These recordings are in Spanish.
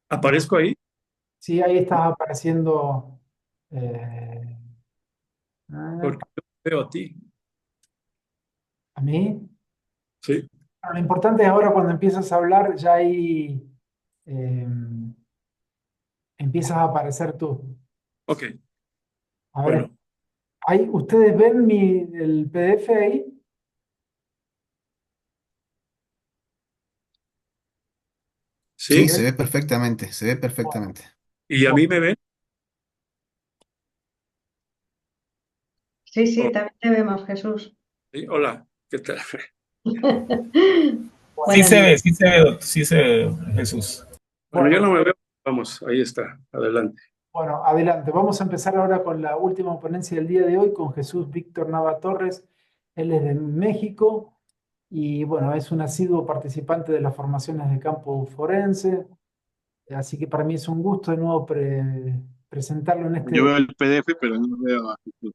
¿Aparezco ahí? Sí, ahí estás apareciendo. eh, ah, Porque yo te veo a ti. a mí. Sí. Bueno, lo importante es ahora cuando empiezas a hablar, ya ahí eh, empiezas a aparecer tú. Ok. A ver, Bueno. ¿ustedes ven el PDF ahí? ¿Se Sí. Sí, ve? se ve perfectamente, se ve Bueno, perfectamente. ¿Y a bueno, mí me ven? Sí, Oh, sí, también te vemos, Jesús. sí. Hola. ¿Qué tal? bueno, Buenos días. Sí se ve, Jesús. Bueno, yo bueno, no me veo. Vamos, ahí está. Adelante. bueno, adelante. Vamos a empezar ahora con la última ponencia del día de hoy con Jesús Víctor Nava Torres. Él es de México y bueno, es un asiduo participante de las formaciones de campo forense. Así que para mí es un gusto de nuevo presentarlo Yo veo el PDF, pero no veo a Jesús.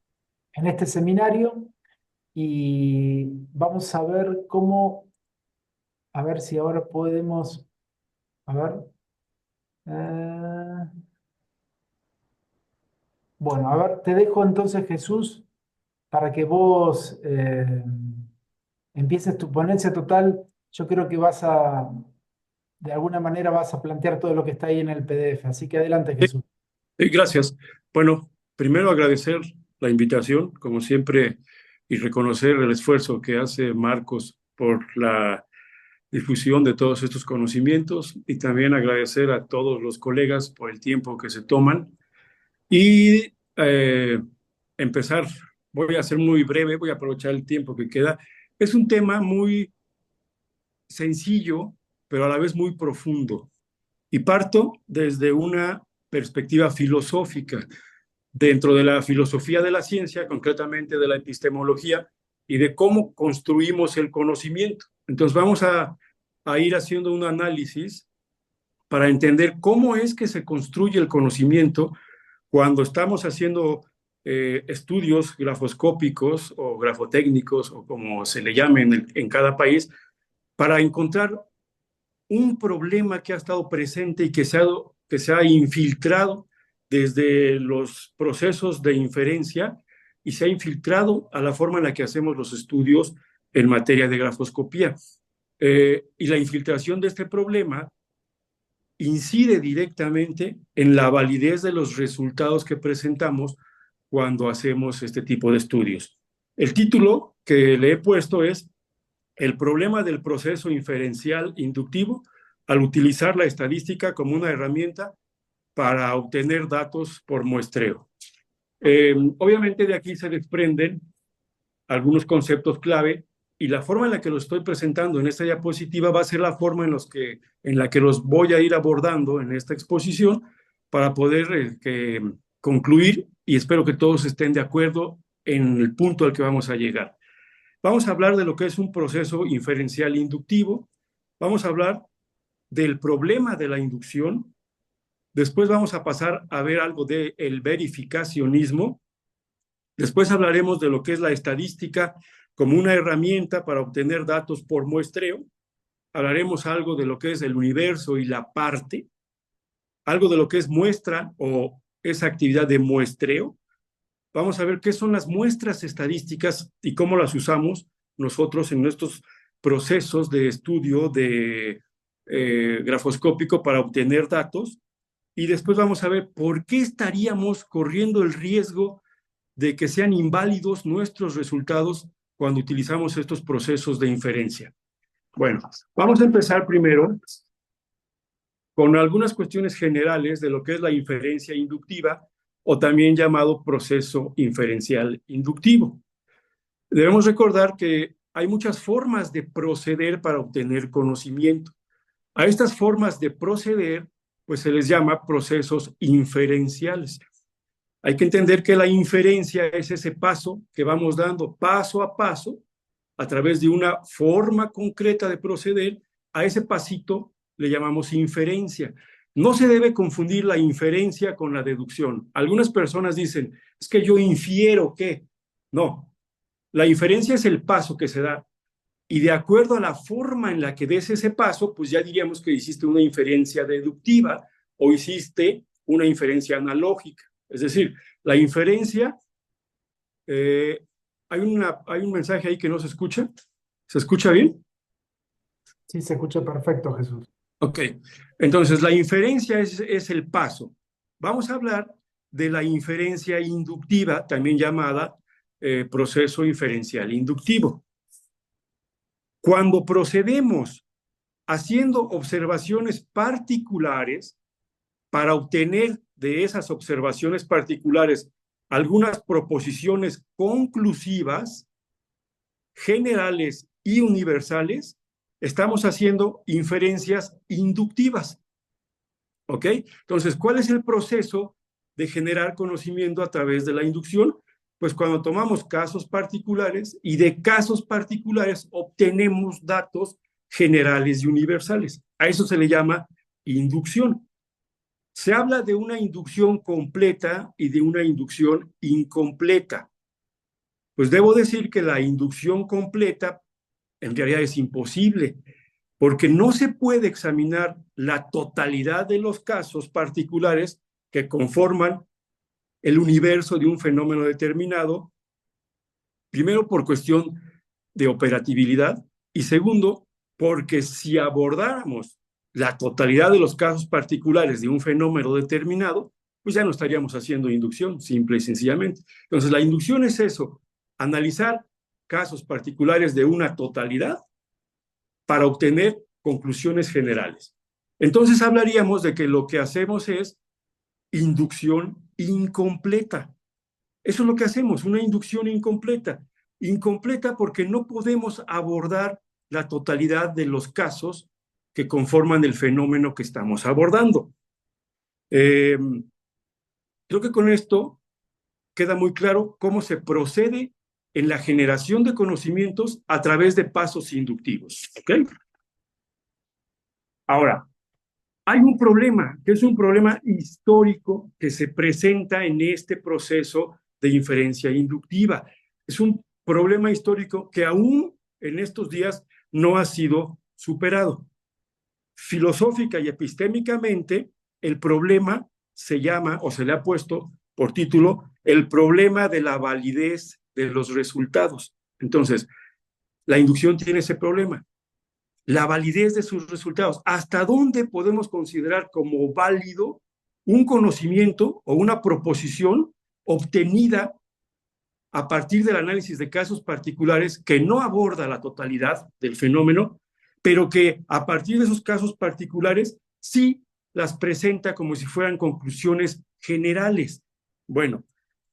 en este seminario y vamos a ver cómo, a ver si ahora podemos, a ver, eh, bueno, a ver, te dejo entonces Jesús para que vos empieces tu ponencia total. Yo creo que de alguna manera vas a plantear todo lo que está ahí en el PDF, así que adelante Sí, Jesús. sí, gracias. Bueno, primero agradecer la invitación, como siempre, y reconocer el esfuerzo que hace Marcos por la difusión de todos estos conocimientos y también agradecer a todos los colegas por el tiempo que se toman y empezar. Voy a ser muy breve, voy a aprovechar el tiempo que queda. Es un tema muy sencillo, pero a la vez muy profundo. Y parto desde una perspectiva filosófica, dentro de la filosofía de la ciencia, concretamente de la epistemología, y de cómo construimos el conocimiento. Entonces vamos a ir haciendo un análisis para entender cómo es que se construye el conocimiento cuando estamos haciendo estudios grafoscópicos o grafotécnicos o como se le llame en cada país, para encontrar un problema que ha estado presente y que se ha infiltrado desde los procesos de inferencia y se ha infiltrado a la forma en la que hacemos los estudios en materia de grafoscopía. Y la infiltración de este problema incide directamente en la validez de los resultados que presentamos cuando hacemos este tipo de estudios. El título que le he puesto es El problema del proceso inferencial inductivo al utilizar la estadística como una herramienta para obtener datos por muestreo. Obviamente de aquí se desprenden algunos conceptos clave y la forma en la que los estoy presentando en esta diapositiva va a ser la forma en la que los voy a ir abordando en esta exposición para poder concluir y espero que todos estén de acuerdo en el punto al que vamos a llegar. Vamos a hablar de lo que es un proceso inferencial inductivo, vamos a hablar del problema de la inducción, después vamos a pasar a ver algo del verificacionismo. Después hablaremos de lo que es la estadística como una herramienta para obtener datos por muestreo. Hablaremos algo de lo que es el universo y la parte, algo de lo que es muestra o esa actividad de muestreo. Vamos a ver qué son las muestras estadísticas y cómo las usamos nosotros en nuestros procesos de estudio de grafoscópico para obtener datos. Y después vamos a ver por qué estaríamos corriendo el riesgo de que sean inválidos nuestros resultados cuando utilizamos estos procesos de inferencia. Bueno, vamos a empezar primero con algunas cuestiones generales de lo que es la inferencia inductiva o también llamado proceso inferencial inductivo. Debemos recordar que hay muchas formas de proceder para obtener conocimiento. A estas formas de proceder, pues se les llama procesos inferenciales. Hay que entender que la inferencia es ese paso que vamos dando paso a través de una forma concreta de proceder. A ese pasito le llamamos inferencia. No se debe confundir la inferencia con la deducción. Algunas personas dicen, es que yo infiero que. No, la inferencia es el paso que se da y de acuerdo a la forma en la que des ese paso, pues ya diríamos que hiciste una inferencia deductiva o hiciste una inferencia analógica. Es decir, la inferencia, hay un mensaje ahí que no se escucha. ¿Se escucha bien? Sí, se escucha perfecto, Jesús. Ok, entonces la inferencia es el paso. Vamos a hablar de la inferencia inductiva, también llamada proceso inferencial inductivo. Cuando procedemos haciendo observaciones particulares para obtener de esas observaciones particulares algunas proposiciones conclusivas, generales y universales, estamos haciendo inferencias inductivas. ¿Ok? Entonces, ¿cuál es el proceso de generar conocimiento a través de la inducción? Pues cuando tomamos casos particulares y de casos particulares obtenemos datos generales y universales. A eso se le llama inducción. Se habla de una inducción completa y de una inducción incompleta. Pues debo decir que la inducción completa en realidad es imposible, porque no se puede examinar la totalidad de los casos particulares que conforman el universo de un fenómeno determinado, primero por cuestión de operatividad y segundo, porque si abordáramos la totalidad de los casos particulares de un fenómeno determinado, pues ya no estaríamos haciendo inducción, simple y sencillamente. Entonces, la inducción es eso, analizar casos particulares de una totalidad para obtener conclusiones generales. Entonces hablaríamos de que lo que hacemos es inducción incompleta. Eso es lo que hacemos, una inducción incompleta. Incompleta porque no podemos abordar la totalidad de los casos que conforman el fenómeno que estamos abordando. Creo que con esto queda muy claro cómo se procede en la generación de conocimientos a través de pasos inductivos. ¿Ok? Ahora, hay un problema, que es un problema histórico que se presenta en este proceso de inferencia inductiva. Es un problema histórico que aún en estos días no ha sido superado. Filosófica y epistémicamente, el problema se llama, o se le ha puesto por título, el problema de la validez de los resultados. Entonces, la inducción tiene ese problema. La validez de sus resultados. ¿Hasta dónde podemos considerar como válido un conocimiento o una proposición obtenida a partir del análisis de casos particulares que no aborda la totalidad del fenómeno, pero que a partir de esos casos particulares sí las presenta como si fueran conclusiones generales? Bueno,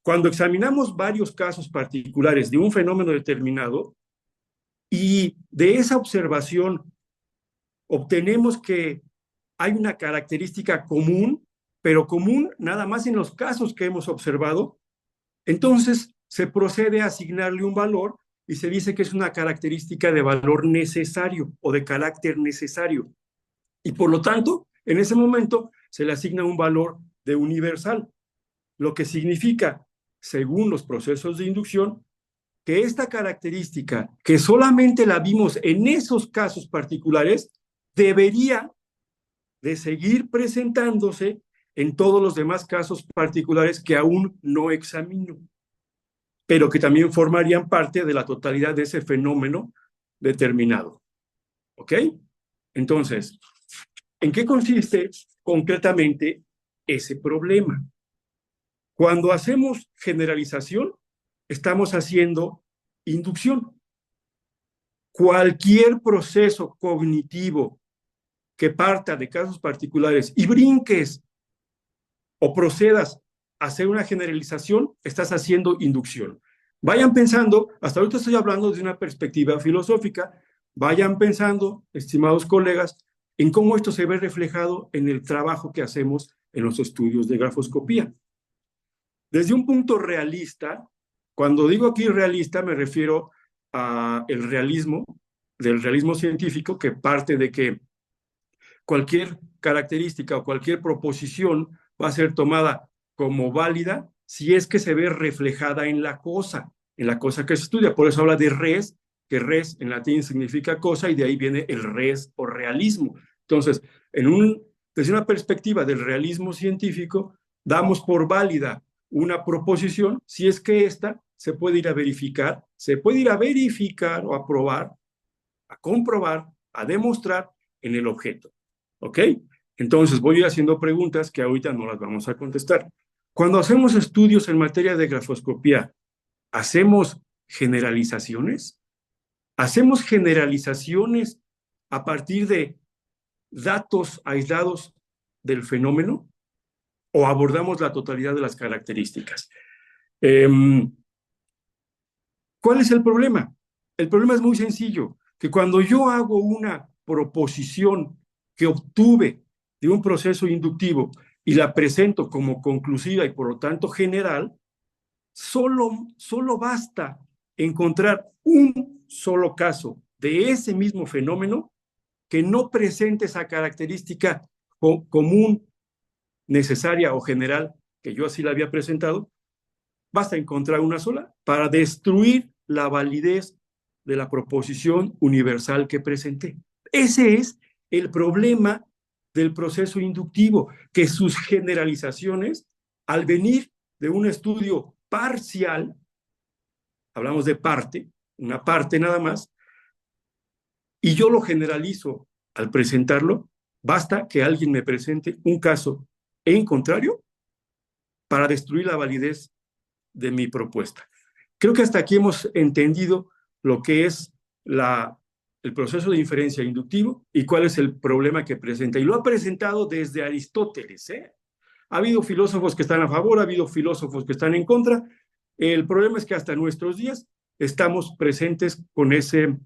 cuando examinamos varios casos particulares de un fenómeno determinado, y de esa observación obtenemos que hay una característica común, pero común nada más en los casos que hemos observado, entonces se procede a asignarle un valor y se dice que es una característica de valor necesario o de carácter necesario. Y por lo tanto, en ese momento se le asigna un valor de universal, lo que significa, según los procesos de inducción, que esta característica, que solamente la vimos en esos casos particulares, debería de seguir presentándose en todos los demás casos particulares que aún no examino, pero que también formarían parte de la totalidad de ese fenómeno determinado. ¿Ok? Entonces, ¿en qué consiste concretamente ese problema? Cuando hacemos generalización, estamos haciendo inducción. Cualquier proceso cognitivo que parta de casos particulares y brinques o procedas a hacer una generalización, estás haciendo inducción. Vayan pensando, hasta ahorita estoy hablando de una perspectiva filosófica, vayan pensando, estimados colegas, en cómo esto se ve reflejado en el trabajo que hacemos en los estudios de grafoscopía. Desde un punto realista, cuando digo aquí realista me refiero a el realismo, del realismo científico, que parte de que cualquier característica o cualquier proposición va a ser tomada como válida si es que se ve reflejada en la cosa que se estudia. Por eso habla de res, que res en latín significa cosa y de ahí viene el res o realismo. Entonces, en un desde una perspectiva del realismo científico, damos por válida una proposición si es que ésta se puede ir a verificar, o a probar, a comprobar, a demostrar en el objeto. ¿Ok? Entonces voy a ir haciendo preguntas que ahorita no las vamos a contestar. Cuando hacemos estudios en materia de grafoscopía, ¿hacemos generalizaciones? ¿Hacemos generalizaciones a partir de datos aislados del fenómeno o abordamos la totalidad de las características? ¿Cuál es el problema? El problema es muy sencillo, que cuando yo hago una proposición que obtuve de un proceso inductivo y la presento como conclusiva y por lo tanto general, solo basta encontrar un solo caso de ese mismo fenómeno que no presente esa característica común, necesaria o general, que yo así la había presentado. Basta encontrar una sola para destruir la validez de la proposición universal que presenté. Ese es el problema del proceso inductivo, que sus generalizaciones, al venir de un estudio parcial, hablamos de parte, una parte nada más, y yo lo generalizo al presentarlo, basta que alguien me presente un caso en contrario para destruir la validez de mi propuesta. Creo que hasta aquí hemos entendido lo que es el proceso de inferencia inductivo y cuál es el problema que presenta. Y lo ha presentado desde Aristóteles, ¿eh? Ha habido filósofos que están a favor, ha habido filósofos que están en contra. El problema es que hasta nuestros días estamos presentes con ese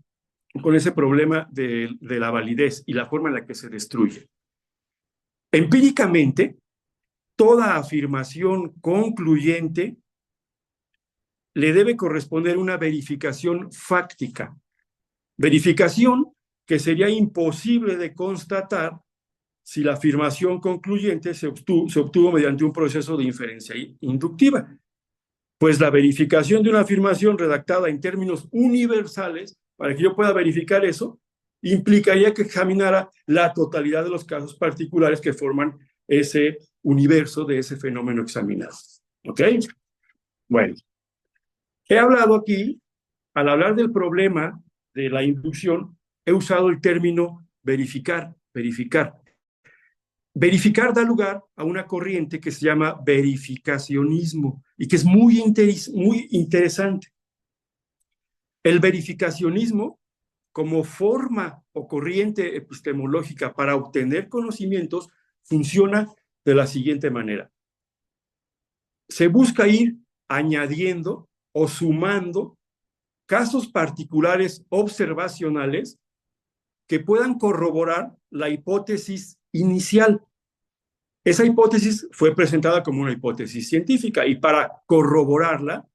problema de la validez y la forma en la que se destruye. Empíricamente, toda afirmación concluyente le debe corresponder una verificación fáctica. Verificación que sería imposible de constatar si la afirmación concluyente se obtuvo mediante un proceso de inferencia inductiva. Pues la verificación de una afirmación redactada en términos universales, para que yo pueda verificar eso, implicaría que examinara la totalidad de los casos particulares que forman ese universo de ese fenómeno examinado. ¿Ok? Bueno, he hablado aquí, al hablar del problema de la inducción, he usado el término verificar. Verificar da lugar a una corriente que se llama verificacionismo y que es muy interesante. El verificacionismo, como forma o corriente epistemológica para obtener conocimientos, funciona de la siguiente manera. Se busca ir añadiendo o sumando casos particulares observacionales que puedan corroborar la hipótesis inicial. Esa hipótesis fue presentada como una hipótesis científica y para corroborarla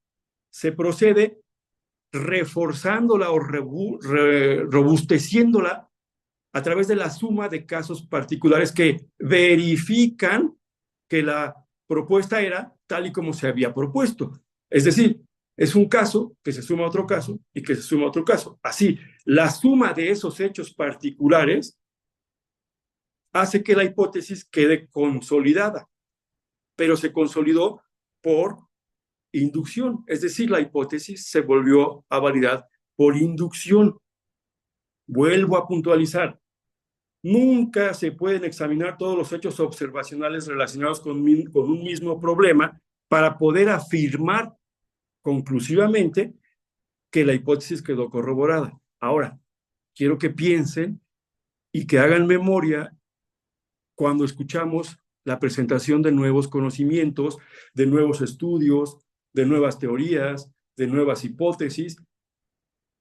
se procede reforzándola o robusteciéndola a través de la suma de casos particulares que verifican que la propuesta era tal y como se había propuesto. Es decir, es un caso que se suma a otro caso y que se suma a otro caso. Así, la suma de esos hechos particulares hace que la hipótesis quede consolidada, pero se consolidó por inducción, es decir, la hipótesis se volvió a validar por inducción. Vuelvo a puntualizar, nunca se pueden examinar todos los hechos observacionales relacionados con un mismo problema para poder afirmar conclusivamente que la hipótesis quedó corroborada. Ahora, quiero que piensen y que hagan memoria cuando escuchamos la presentación de nuevos conocimientos, de nuevos estudios, de nuevas teorías, de nuevas hipótesis,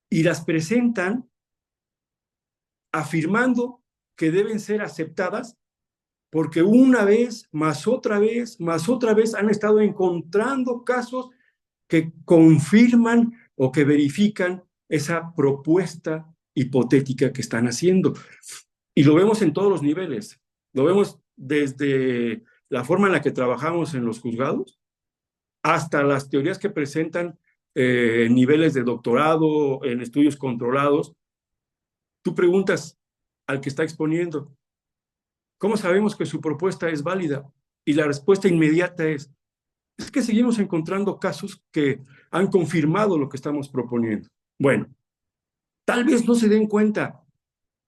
y las presentan afirmando que deben ser aceptadas porque una vez, más otra vez han estado encontrando casos que confirman o que verifican esa propuesta hipotética que están haciendo. Y lo vemos en todos los niveles. Lo vemos desde la forma en la que trabajamos en los juzgados hasta las teorías que presentan niveles de doctorado en estudios controlados. Tú preguntas al que está exponiendo, ¿Cómo sabemos que su propuesta es válida? Y la respuesta inmediata es que seguimos encontrando casos que han confirmado lo que estamos proponiendo. Bueno, tal vez no se den cuenta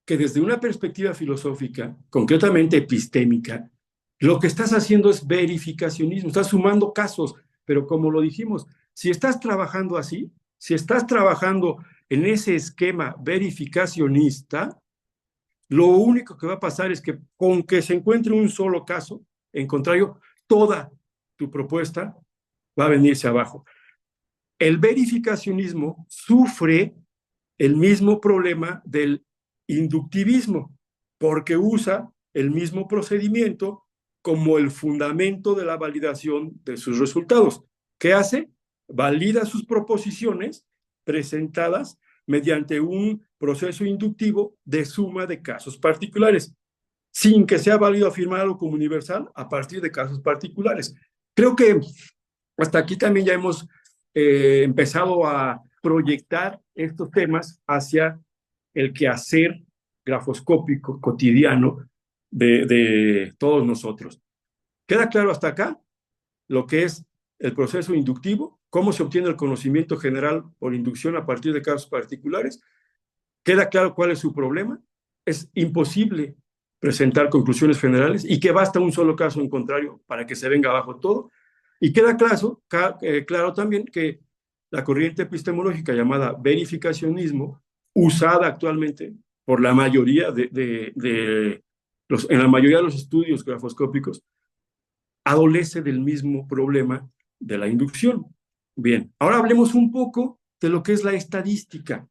que desde una perspectiva filosófica, concretamente epistémica, lo que estás haciendo es verificacionismo, estás sumando casos, pero como lo dijimos, si estás trabajando así, si estás trabajando en ese esquema verificacionista, lo único que va a pasar es que con que se encuentre un solo caso, en contrario, toda tu propuesta va a venirse abajo. El verificacionismo sufre el mismo problema del inductivismo, porque usa el mismo procedimiento como el fundamento de la validación de sus resultados. ¿Qué hace? Valida sus proposiciones presentadas mediante un proceso inductivo de suma de casos particulares, sin que sea válido afirmar algo como universal a partir de casos particulares. Creo que hasta aquí también ya hemos empezado a proyectar estos temas hacia el quehacer grafoscópico cotidiano de todos nosotros. ¿Queda claro hasta acá lo que es el proceso inductivo? ¿Cómo se obtiene el conocimiento general por inducción a partir de casos particulares? ¿Queda claro cuál es su problema? Es imposible presentar conclusiones generales y que basta un solo caso en contrario para que se venga abajo todo. Y queda claro también que la corriente epistemológica llamada verificacionismo, usada actualmente por la mayoría en la mayoría de los estudios grafoscópicos, adolece del mismo problema de la inducción. Bien, ahora hablemos un poco de lo que es la estadística.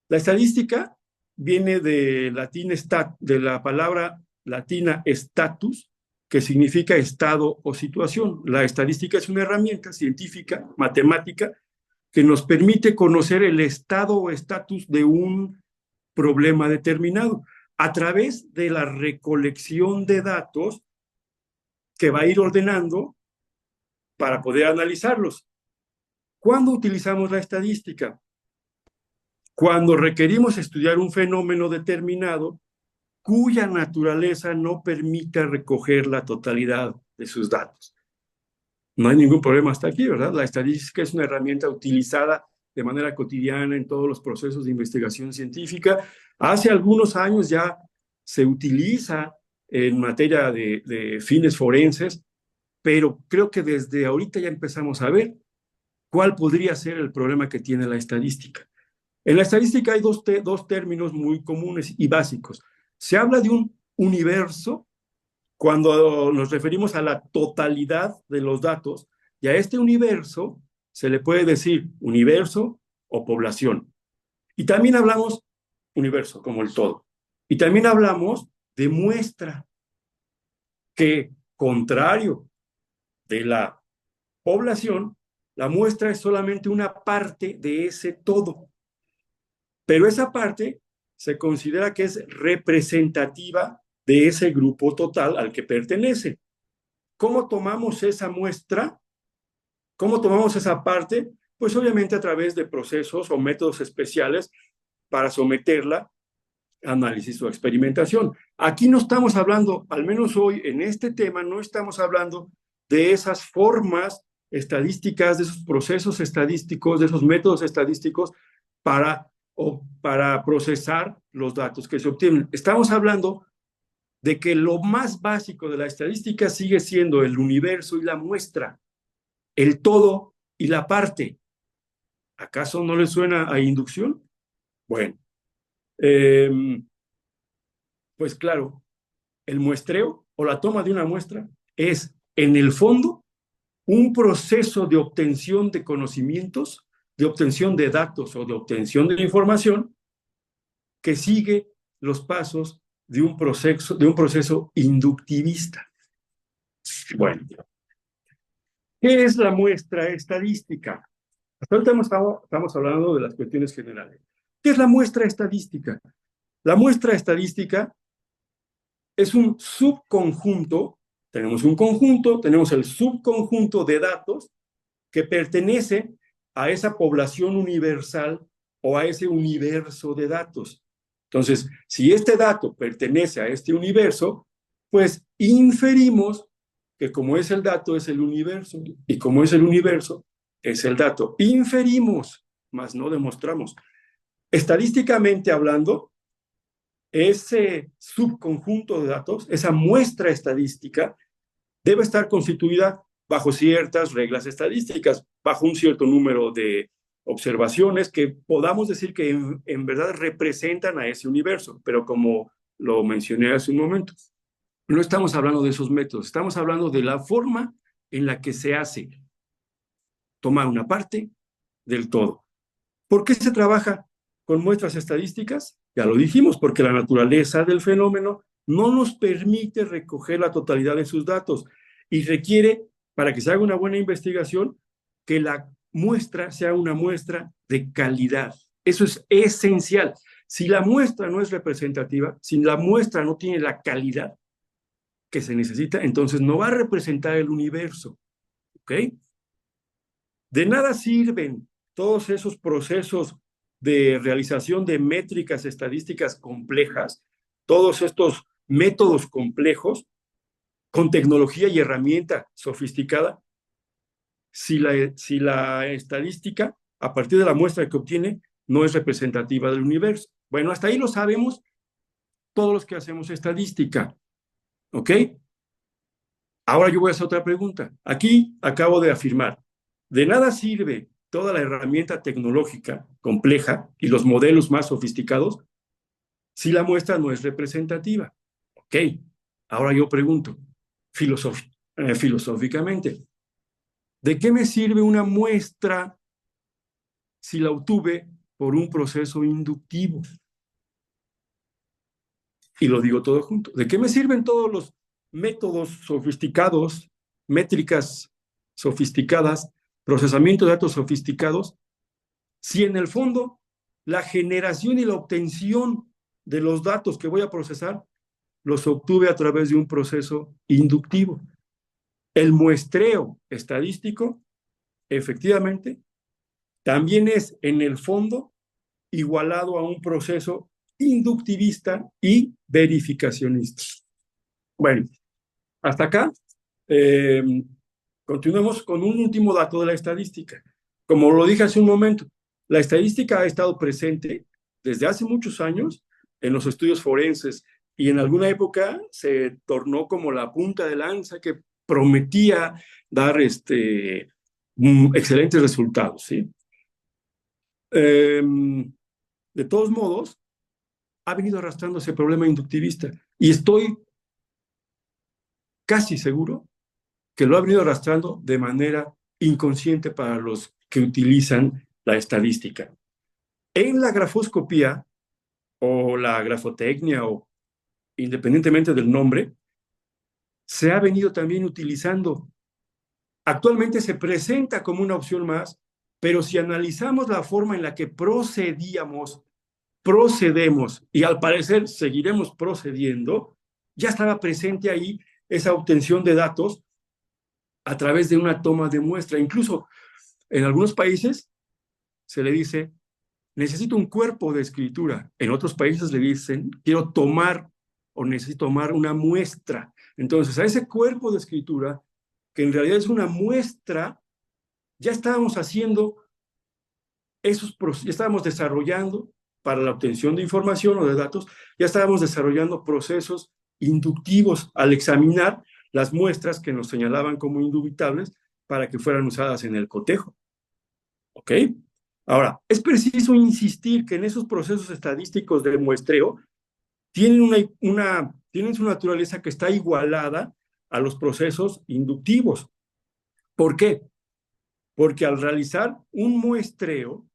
La estadística viene de la palabra latina status, que significa estado o situación. La estadística es una herramienta científica, matemática, que nos permite conocer el estado o estatus de un problema determinado a través de la recolección de datos que va a ir ordenando para poder analizarlos. ¿Cuándo utilizamos la estadística? Cuando requerimos estudiar un fenómeno determinado cuya naturaleza no permita recoger la totalidad de sus datos. No hay ningún problema hasta aquí, ¿verdad? La estadística es una herramienta utilizada de manera cotidiana en todos los procesos de investigación científica. Hace algunos años ya se utiliza en materia de fines forenses, pero creo que desde ahorita ya empezamos a ver cuál podría ser el problema que tiene la estadística. En la estadística hay dos términos muy comunes y básicos. Se habla de un universo cuando nos referimos a la totalidad de los datos, y a este universo se le puede decir universo o población. Y también hablamos universo como el todo. Y también hablamos de muestra, que contrario de la población, la muestra es solamente una parte de ese todo. Pero esa parte se considera que es representativa de ese grupo total al que pertenece. ¿Cómo tomamos esa muestra? ¿Cómo tomamos esa parte? Pues obviamente a través de procesos o métodos especiales para someterla a análisis o experimentación. Aquí no estamos hablando, al menos hoy en este tema, no estamos hablando de esas formas estadísticas, de esos procesos estadísticos, de esos métodos estadísticos para procesar los datos que se obtienen. Estamos hablando de que lo más básico de la estadística sigue siendo el universo y la muestra, el todo y la parte. ¿Acaso no le suena a inducción? Bueno, pues claro, el muestreo o la toma de una muestra es, en el fondo, un proceso de obtención de conocimientos, de obtención de datos o de obtención de información que sigue los pasos de un proceso inductivista. Bueno, ¿qué es la muestra estadística? Hasta ahorita estamos hablando de las cuestiones generales. ¿Qué es la muestra estadística? La muestra estadística es un subconjunto, tenemos un conjunto, tenemos el subconjunto de datos que pertenece a esa población universal o a ese universo de datos. Entonces, si este dato pertenece a este universo, pues inferimos que como es el dato, es el universo, y como es el universo, es el dato. Inferimos, mas no demostramos. Estadísticamente hablando, ese subconjunto de datos, esa muestra estadística, debe estar constituida bajo ciertas reglas estadísticas, bajo un cierto número de observaciones que podamos decir que en verdad representan a ese universo, pero como lo mencioné hace un momento, no estamos hablando de esos métodos, estamos hablando de la forma en la que se hace tomar una parte del todo. ¿Por qué se trabaja con muestras estadísticas? Ya lo dijimos, porque la naturaleza del fenómeno no nos permite recoger la totalidad de sus datos y requiere, para que se haga una buena investigación, que la muestra sea una muestra de calidad. Eso es esencial. Si la muestra no es representativa, si la muestra no tiene la calidad que se necesita, entonces no va a representar el universo. ¿Ok? De nada sirven todos esos procesos de realización de métricas estadísticas complejas, todos estos métodos complejos con tecnología y herramienta sofisticada, si la estadística, a partir de la muestra que obtiene, no es representativa del universo. Bueno, hasta ahí lo sabemos todos los que hacemos estadística. ¿Ok? Ahora yo voy a hacer otra pregunta. Aquí acabo de afirmar, de nada sirve toda la herramienta tecnológica compleja y los modelos más sofisticados si la muestra no es representativa. Ok, ahora yo pregunto, filosóficamente, ¿de qué me sirve una muestra si la obtuve por un proceso inductivo? Y lo digo todo junto. ¿De qué me sirven todos los métodos sofisticados, métricas sofisticadas, procesamiento de datos sofisticados, si en el fondo la generación y la obtención de los datos que voy a procesar los obtuve a través de un proceso inductivo? El muestreo estadístico, efectivamente, también es en el fondo igualado a un proceso inductivista y verificacionista. Bueno, hasta acá. Continuemos con un último dato de la estadística. Como lo dije hace un momento, la estadística ha estado presente desde hace muchos años en los estudios forenses y en alguna época se tornó como la punta de lanza que prometía dar excelentes resultados, ¿sí? De todos modos, ha venido arrastrando ese problema inductivista y estoy casi seguro que lo ha venido arrastrando de manera inconsciente para los que utilizan la estadística. En la grafoscopía o la grafotecnia, o independientemente del nombre, se ha venido también utilizando. Actualmente se presenta como una opción más, pero si analizamos la forma en la que procedemos, y al parecer seguiremos procediendo, ya estaba presente ahí esa obtención de datos a través de una toma de muestra. Incluso en algunos países se le dice, necesito un cuerpo de escritura. En otros países le dicen, quiero tomar o necesito tomar una muestra. Entonces, a ese cuerpo de escritura, que en realidad es una muestra, ya estábamos haciendo ya estábamos desarrollando para la obtención de información o de datos, ya estábamos desarrollando procesos inductivos al examinar las muestras que nos señalaban como indubitables para que fueran usadas en el cotejo. ¿Ok? Ahora, es preciso insistir que en esos procesos estadísticos de muestreo tienen tienen su naturaleza que está igualada a los procesos inductivos. ¿Por qué? Porque al realizar un muestreo,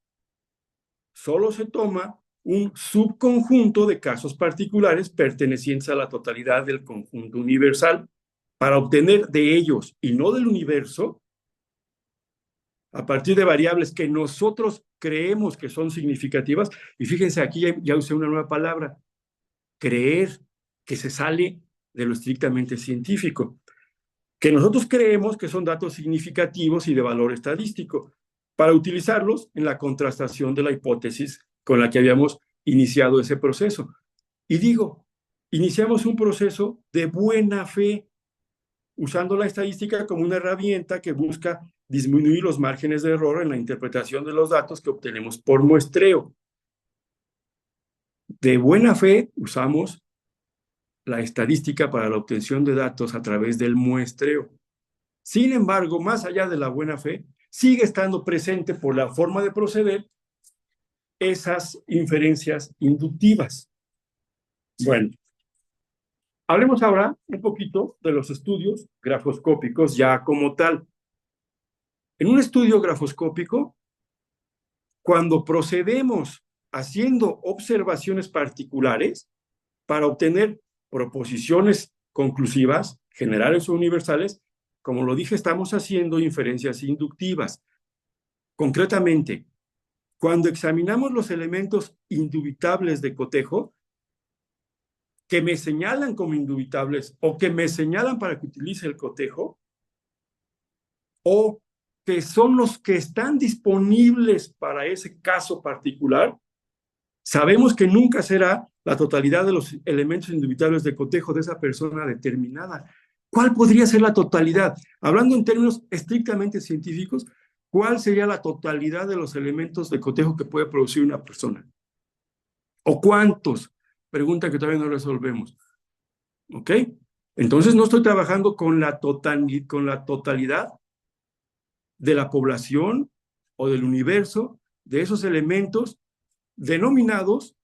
solo se toma un subconjunto de casos particulares pertenecientes a la totalidad del conjunto universal para obtener de ellos y no del universo, a partir de variables que nosotros creemos que son significativas. Y fíjense, aquí ya usé una nueva palabra, creer, que se sale de lo estrictamente científico, que nosotros creemos que son datos significativos y de valor estadístico, para utilizarlos en la contrastación de la hipótesis con la que habíamos iniciado ese proceso. Y digo, iniciamos un proceso de buena fe, usando la estadística como una herramienta que busca disminuir los márgenes de error en la interpretación de los datos que obtenemos por muestreo. De buena fe usamos la estadística para la obtención de datos a través del muestreo. Sin embargo, más allá de la buena fe, sigue estando presente por la forma de proceder esas inferencias inductivas. Bueno, hablemos ahora un poquito de los estudios grafoscópicos ya como tal. En un estudio grafoscópico, cuando procedemos haciendo observaciones particulares para obtener proposiciones conclusivas, generales o universales, como lo dije, estamos haciendo inferencias inductivas. Concretamente, cuando examinamos los elementos indubitables de cotejo, que me señalan como indubitables o que me señalan para que utilice el cotejo, o que son los que están disponibles para ese caso particular, sabemos que nunca será la totalidad de los elementos indubitables de cotejo de esa persona determinada. ¿Cuál podría ser la totalidad? Hablando en términos estrictamente científicos, ¿cuál sería la totalidad de los elementos de cotejo que puede producir una persona? ¿O cuántos? Pregunta que todavía no resolvemos. ¿Ok? Entonces no estoy trabajando con la totalidad de la población o del universo de esos elementos denominados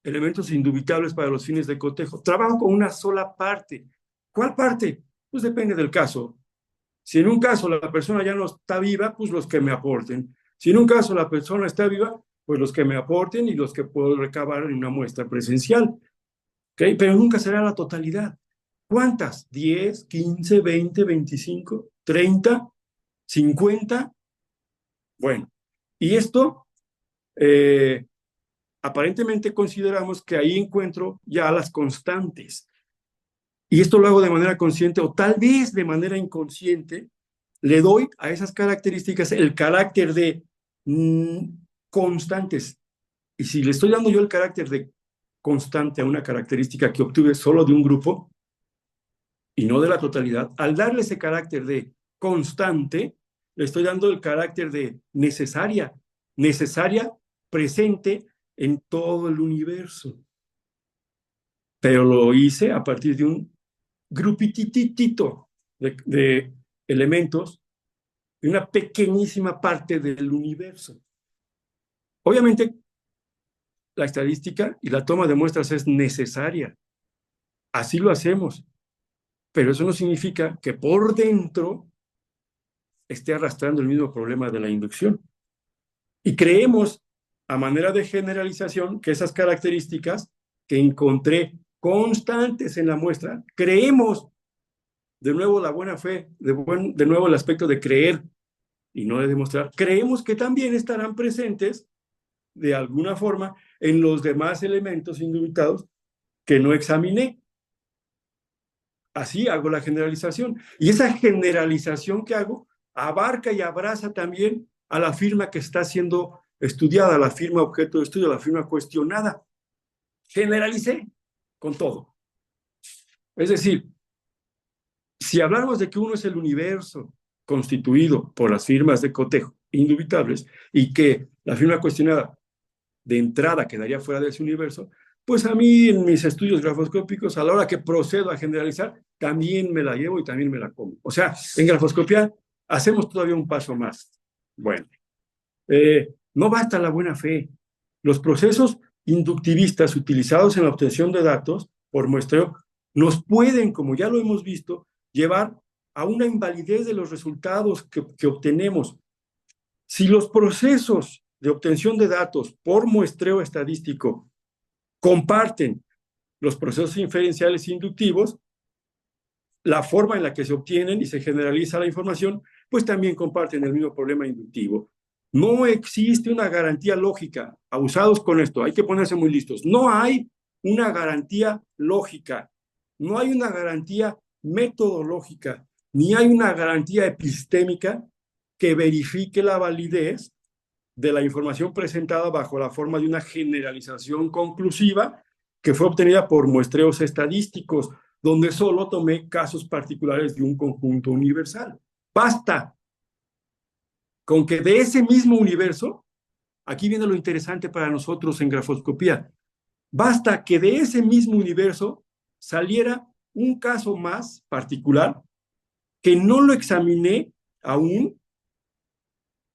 elementos indubitables para los fines de cotejo. Trabajo con una sola parte. ¿Cuál parte? Pues depende del caso. Si en un caso la persona ya no está viva, pues los que me aporten. Si en un caso la persona está viva, pues los que me aporten y los que puedo recabar en una muestra presencial. ¿Okay? Pero nunca será la totalidad. ¿Cuántas? ¿10, 15, 20, 25, 30, 50? Bueno, y esto aparentemente consideramos que ahí encuentro ya las constantes. Y esto lo hago de manera consciente o tal vez de manera inconsciente, le doy a esas características el carácter de constantes. Y si le estoy dando yo el carácter de constante a una característica que obtuve solo de un grupo y no de la totalidad, al darle ese carácter de constante, le estoy dando el carácter de necesaria presente en todo el universo. Pero lo hice a partir de un grupititito de elementos de una pequeñísima parte del universo. Obviamente, la estadística y la toma de muestras es necesaria. Así lo hacemos. Pero eso no significa que por dentro esté arrastrando el mismo problema de la inducción. Y creemos, a manera de generalización, que esas características que encontré constantes en la muestra, creemos, de nuevo la buena fe, de nuevo el aspecto de creer y no de demostrar, creemos que también estarán presentes de alguna forma en los demás elementos indubitados que no examiné. Así hago la generalización. Y esa generalización que hago abarca y abraza también a la firma que está siendo estudiada, la firma objeto de estudio, la firma cuestionada. Generalicé con todo. Es decir, si hablamos de que uno es el universo constituido por las firmas de cotejo indubitables y que la firma cuestionada de entrada quedaría fuera de ese universo, pues a mí en mis estudios grafoscópicos, a la hora que procedo a generalizar, también me la llevo y también me la como. O sea, en grafoscopía hacemos todavía un paso más. Bueno, no basta la buena fe. Los procesos inductivistas utilizados en la obtención de datos por muestreo nos pueden, como ya lo hemos visto, llevar a una invalidez de los resultados que obtenemos. Si los procesos de obtención de datos por muestreo estadístico comparten los procesos inferenciales inductivos, la forma en la que se obtienen y se generaliza la información, pues también comparten el mismo problema inductivo. No existe una garantía lógica. Abusados con esto, hay que ponerse muy listos. No hay una garantía lógica, no hay una garantía metodológica, ni hay una garantía epistémica que verifique la validez de la información presentada bajo la forma de una generalización conclusiva que fue obtenida por muestreos estadísticos, donde solo tomé casos particulares de un conjunto universal. Basta con que de ese mismo universo, aquí viene lo interesante para nosotros en grafoscopía, basta que de ese mismo universo saliera un caso más particular que no lo examiné aún,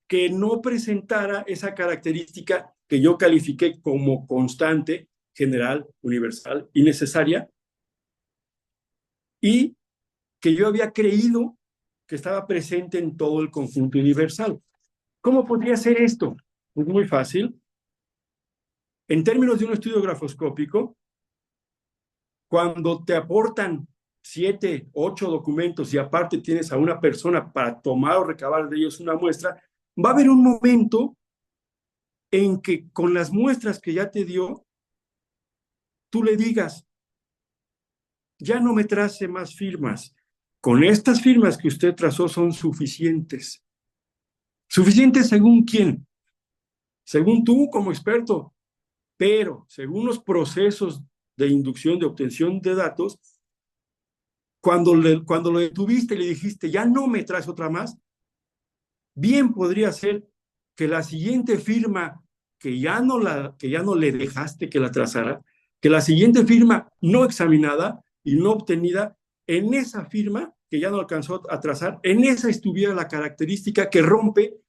que no presentara esa característica que yo califiqué como constante, general, universal y necesaria, y que yo había creído que estaba presente en todo el conjunto universal. ¿Cómo podría ser esto? Pues muy fácil. En términos de un estudio grafoscópico, cuando te aportan 7, 8 documentos y aparte tienes a una persona para tomar o recabar de ellos una muestra, va a haber un momento en que con las muestras que ya te dio, tú le digas, ya no me trace más firmas. Con estas firmas que usted trazó son suficientes. ¿Suficientes según quién? Según tú como experto, pero según los procesos de inducción, de obtención de datos, cuando lo detuviste y le dijiste, ya no me traes otra más, bien podría ser que la siguiente firma que ya no le dejaste que la trazara, que la siguiente firma no examinada y no obtenida, en esa firma que ya no alcanzó a trazar, en esa estuviera la característica que rompe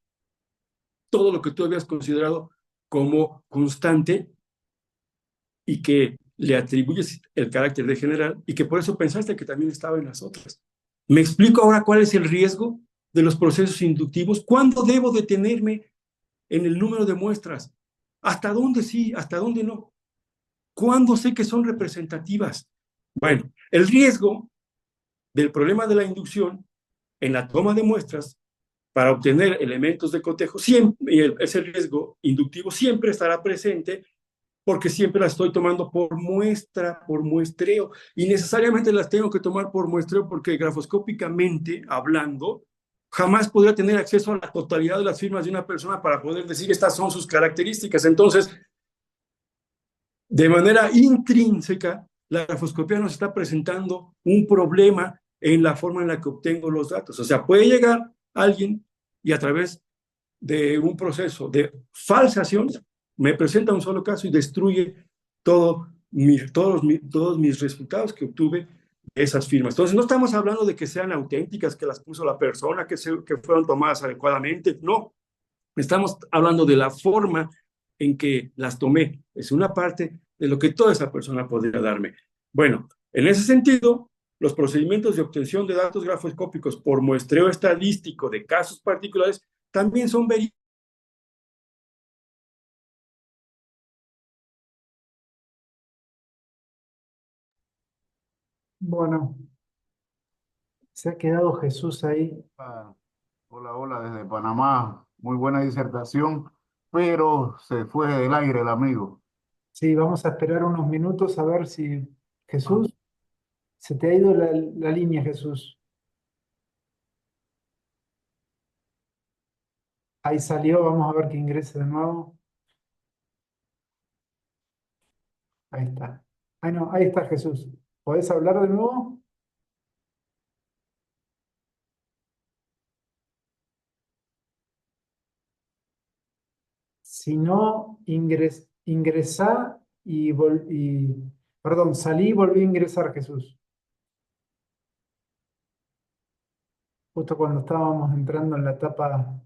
todo lo que tú habías considerado como constante y que le atribuyes el carácter de general y que por eso pensaste que también estaba en las otras. ¿Me explico ahora cuál es el riesgo de los procesos inductivos? ¿Cuándo debo detenerme en el número de muestras? ¿Hasta dónde sí? ¿Hasta dónde no? ¿Cuándo sé que son representativas? Bueno, el riesgo del problema de la inducción en la toma de muestras para obtener elementos de cotejo, siempre, ese riesgo inductivo siempre estará presente porque siempre las estoy tomando por muestra, por muestreo, y necesariamente las tengo que tomar por muestreo porque grafoscópicamente hablando, jamás podría tener acceso a la totalidad de las firmas de una persona para poder decir estas son sus características. Entonces, de manera intrínseca, la grafoscopía nos está presentando un problema en la forma en la que obtengo los datos. O sea, puede llegar alguien y a través de un proceso de falsación me presenta un solo caso y destruye todos mis resultados que obtuve de esas firmas. Entonces, no estamos hablando de que sean auténticas, que las puso la persona, que fueron tomadas adecuadamente. No, estamos hablando de la forma en que las tomé. Es una parte de lo que toda esa persona podría darme. Bueno, en ese sentido, los procedimientos de obtención de datos grafoscópicos por muestreo estadístico de casos particulares también son verídicos. Bueno, se ha quedado Jesús ahí. Ah, hola, hola, desde Panamá. Muy buena disertación, pero se fue del aire el amigo. Sí, vamos a esperar unos minutos a ver si Jesús, se te ha ido la línea, Jesús. Ahí salió, vamos a ver que ingrese de nuevo. Ahí está. Ay, no, ahí está Jesús. ¿Podés hablar de nuevo? Si no, ingresá perdón, salí y volví a ingresar, Jesús. Justo cuando estábamos entrando en la etapa